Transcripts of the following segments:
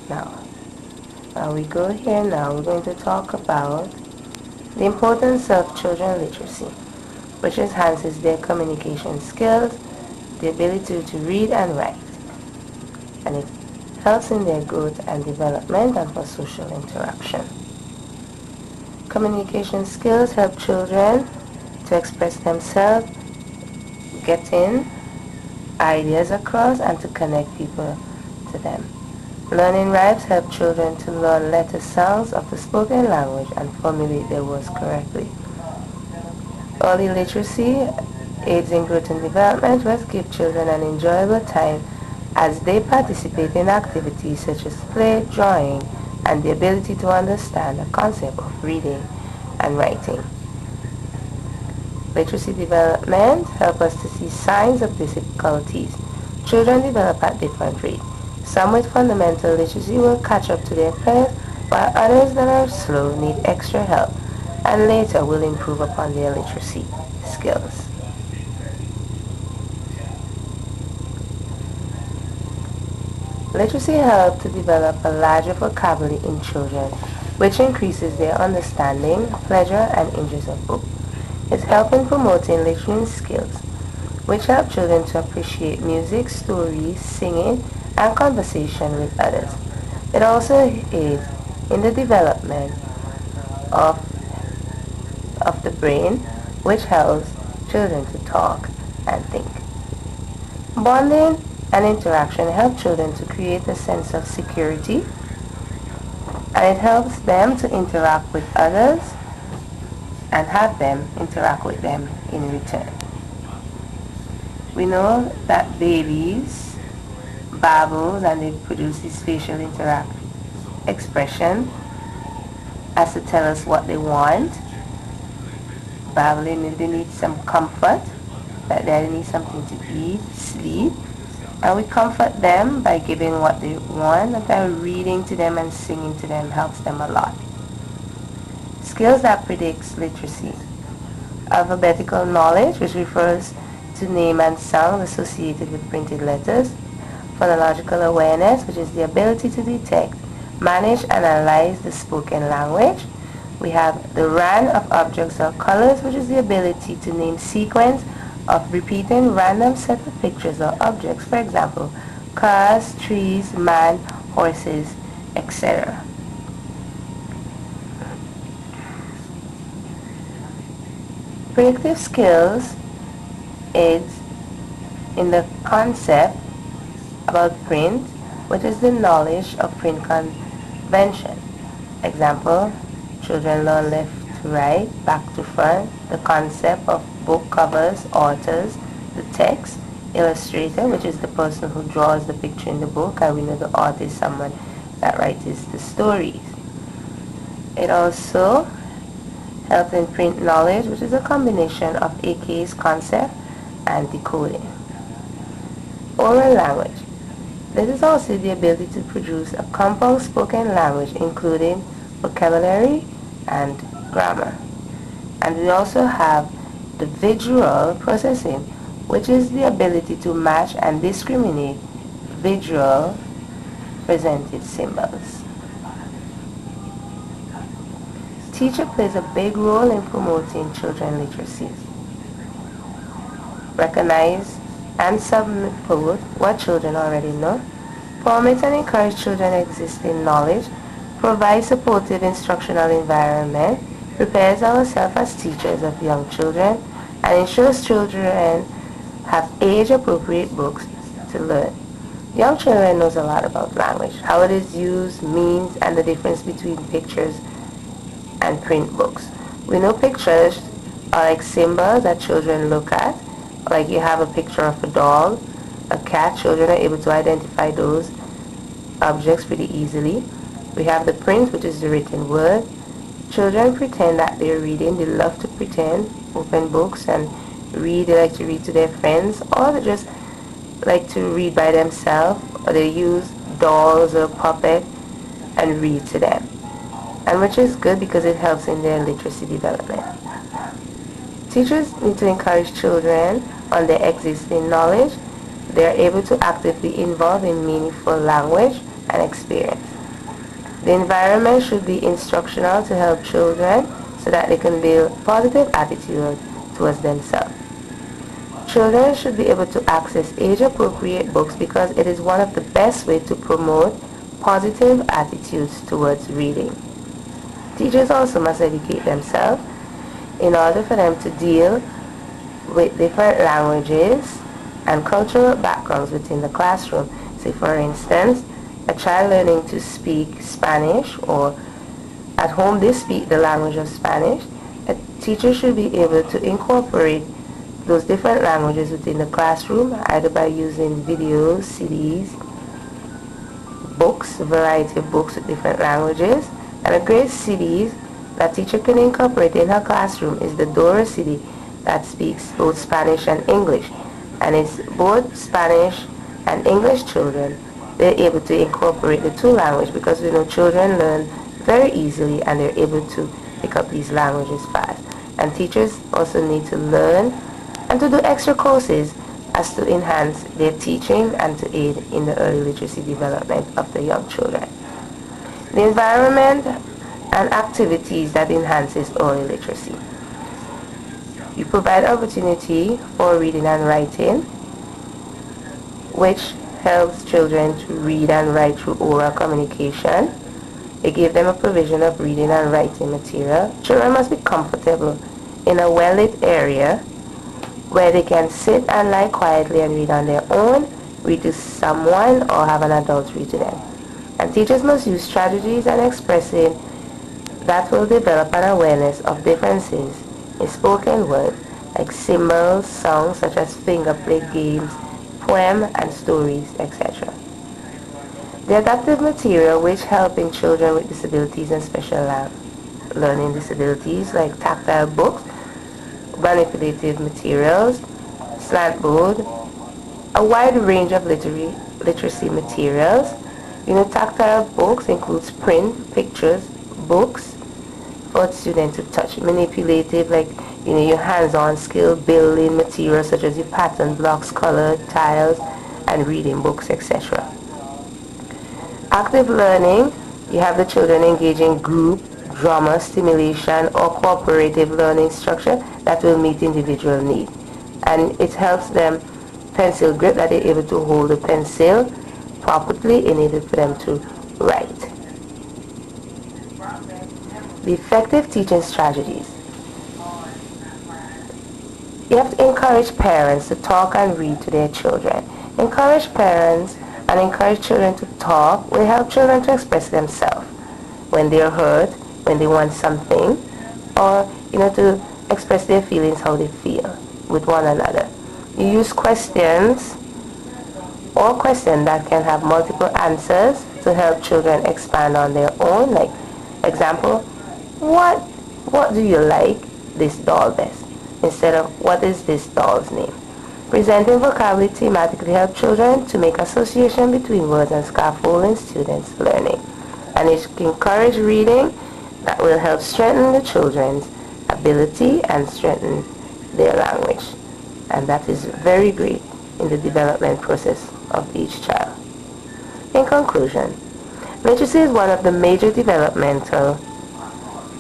Now, we go here now, we're going to talk about the importance of children literacy, which enhances their communication skills, the ability to read and write, and it helps in their growth and development and for social interaction. Communication skills help children to express themselves, getting ideas across, and to connect people to them. Learning rhymes help children to learn letter sounds of the spoken language and formulate their words correctly. Early literacy aids in growth and development, which give children an enjoyable time as they participate in activities such as play, drawing, and the ability to understand the concept of reading and writing. Literacy development helps us to see signs of difficulties. Children develop at different rates. Some with fundamental literacy will catch up to their peers, while others that are slow need extra help and later will improve upon their literacy skills. Literacy helps to develop a larger vocabulary in children, which increases their understanding, pleasure, and interest of books. It helps in promoting literary skills, which help children to appreciate music, stories, singing, and conversation with others. It also aids in the development of, of the brain, which helps children to talk and think. Bonding and interaction help children to create a sense of security, and it helps them to interact with others and have them interact with them in return. We know that babies babble and they produce this facial expression as to tell us what they want. Babbling, they need some comfort, that they need something to eat, sleep, and we comfort them by giving what they want, and by reading to them and singing to them helps them a lot. Skills that predicts literacy. Alphabetical knowledge, which refers to name and sound associated with printed letters. Phonological awareness, which is the ability to detect, manage, and analyze the spoken language. We have the RAN of objects or colors, which is the ability to name sequence of repeating random set of pictures or objects, for example, cars, trees, man, horses, etc. Predictive skills is in the concept about print, which is the knowledge of print convention. Example, children learn left to right, back to front, the concept of book covers, authors, the text, illustrator, which is the person who draws the picture in the book, and we know the author is someone that writes the stories. It also helps in print knowledge, which is a combination of AK's concept and decoding. Oral language. This is also the ability to produce a compound spoken language, including vocabulary and grammar. And we also have the visual processing, which is the ability to match and discriminate visual presented symbols. Teacher plays a big role in promoting children literacy. Recognize and support what children already know. Promote and encourage children existing knowledge. Provide supportive instructional environment. Prepares ourselves as teachers of young children, and ensures children have age-appropriate books to learn. Young children knows a lot about language, how it is used, means, and the difference between pictures and print books. We know pictures are like symbols that children look at. Like you have a picture of a dog, a cat. Children are able to identify those objects pretty easily. We have the print, which is the written word. Children pretend that they're reading. They love to pretend, open books and read. They like to read to their friends, or they just like to read by themselves, or they use dolls or puppets and read to them. And which is good because it helps in their literacy development. Teachers need to encourage children on their existing knowledge. They are able to actively involve in meaningful language and experience. The environment should be instructional to help children so that they can build positive attitude towards themselves. Children should be able to access age-appropriate books because it is one of the best ways to promote positive attitudes towards reading. Teachers also must educate themselves in order for them to deal with different languages and cultural backgrounds within the classroom. Say for instance, a child learning to speak Spanish, or at home they speak the language of Spanish, a teacher should be able to incorporate those different languages within the classroom, either by using videos, CDs, books, a variety of books with different languages. And a great CD that teacher can incorporate in her classroom is the Dora CD that speaks both Spanish and English. And it's both Spanish and English children, they're able to incorporate the two languages, because we know children learn very easily and they're able to pick up these languages fast. And teachers also need to learn and to do extra courses as to enhance their teaching and to aid in the early literacy development of the young children. The environment and activities that enhances early literacy. You provide opportunity for reading and writing, which helps children to read and write through oral communication. They give them a provision of reading and writing material. Children must be comfortable in a well-lit area where they can sit and lie quietly and read on their own, read to someone, or have an adult read to them. And teachers must use strategies and expressing that will develop an awareness of differences in spoken words, like symbols, songs such as finger play games, poem and stories, etc. The adaptive material which help in children with disabilities and special learning disabilities, like tactile books, manipulative materials, slant board, a wide range of literacy materials. Tactile books includes print, pictures, books for students to touch. Manipulative, like your hands-on skill building materials such as your pattern blocks, colored tiles, and reading books, etc. Active learning, you have the children engaging group, drama, stimulation, or cooperative learning structure that will meet individual need. And it helps them pencil grip, that they're able to hold the pencil properly in order for them to write. The effective teaching strategies. You have to encourage parents to talk and read to their children. Encourage parents and encourage children to talk will help children to express themselves when they're hurt, when they want something, or to express their feelings, how they feel with one another. You use questions or questions that can have multiple answers to help children expand on their own. Like, example, what do you like this doll best? Instead of what is this doll's name? Presenting vocabulary thematically help children to make association between words and scaffolding students' learning. And it can encourage reading that will help strengthen the children's ability and strengthen their language. And that is very great in the development process of each child. In conclusion, literacy is one of the major developmental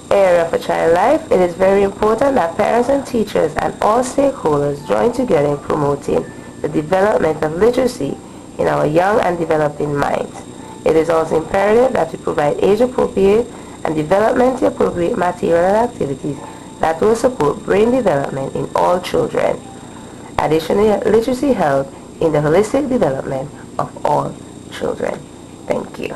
area for child life. It is very important that parents and teachers and all stakeholders join together in promoting the development of literacy in our young and developing minds. It is also imperative that we provide age-appropriate and developmentally appropriate material and activities that will support brain development in all children. Additionally, literacy helps in the holistic development of all children. Thank you.